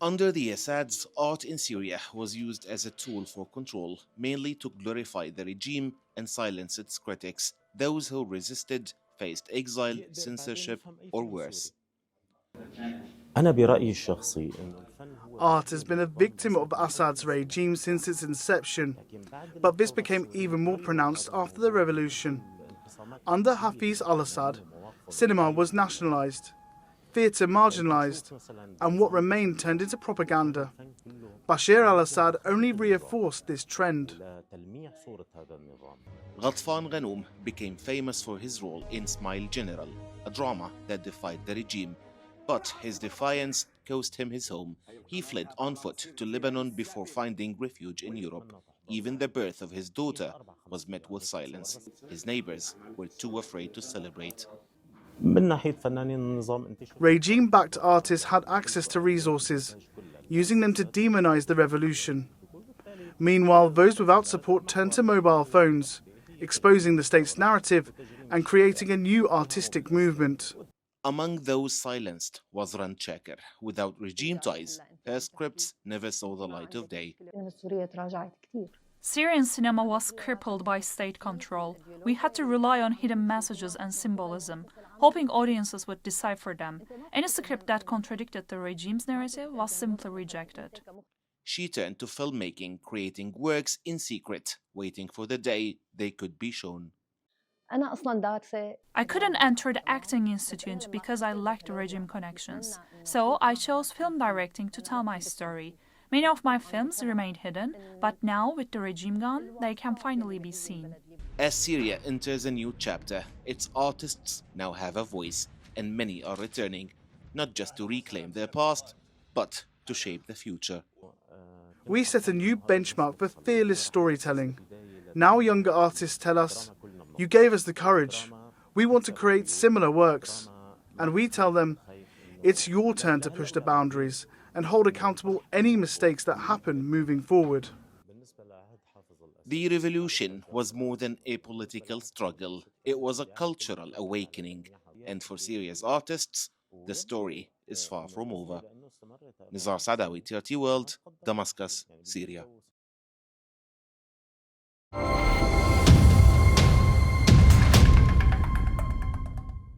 Under the Assads, art in Syria was used as a tool for control, mainly to glorify the regime and silence its critics. Those who resisted faced exile, censorship, or worse. أنا برأيي الشخصي إنه الفن هو Art has دستور been a يقوم victim of بتثبيت Assad's السياسة regime since its inception, لكن بعد but this الثورة became even more السورية pronounced وبعد after the النهوض revolution. الانقسامات Under كثيرة Hafiz al Assad, ومواقف cinema ضدية was nationalised, theatre فأنت marginalised, تشوف مثلا and what ديسنت remained turned into كان propaganda. الفن كله Bashar al موجه Assad only لخلق النظام reinforced this trend. ولتلميع صورة هذا النظام. Ghatfan Ghanum became famous for his role in Smile General, a drama that defied the regime. But his defiance cost him his home. He fled on foot to Lebanon before finding refuge in Europe. Even the birth of his daughter was met with silence. His neighbors were too afraid to celebrate. من ناحية فنانين النظام أنت شفت Regime-backed artists had access to resources, using them to demonize the revolution. Meanwhile, those without support turned to mobile phones, exposing the state's narrative and creating a new artistic movement. Among those silenced was Rand Shaker. Without regime ties, her scripts never saw the light of day. Syrian cinema was crippled by state control. We had to rely on hidden messages and symbolism, hoping audiences would decipher them. Any script that contradicted the regime's narrative was simply rejected. She turned to filmmaking, creating works in secret, waiting for the day they could be shown. I couldn't enter the acting institute because I lacked regime connections. So I chose film directing to tell my story. Many of my films remained hidden, but now with the regime gone, they can finally be seen. As Syria enters a new chapter, its artists now have a voice, and many are returning, not just to reclaim their past, but to shape the future. We set a new benchmark for fearless storytelling. Now younger artists tell us, "You gave us the courage. We want to create similar works." And we tell them, "It's your turn to push the boundaries and hold accountable any mistakes that happen moving forward." The revolution was more than a political struggle. It was a cultural awakening. And for Syria's artists, the story is far from over. Nizar, Sadawi, TRT World, Damascus, Syria.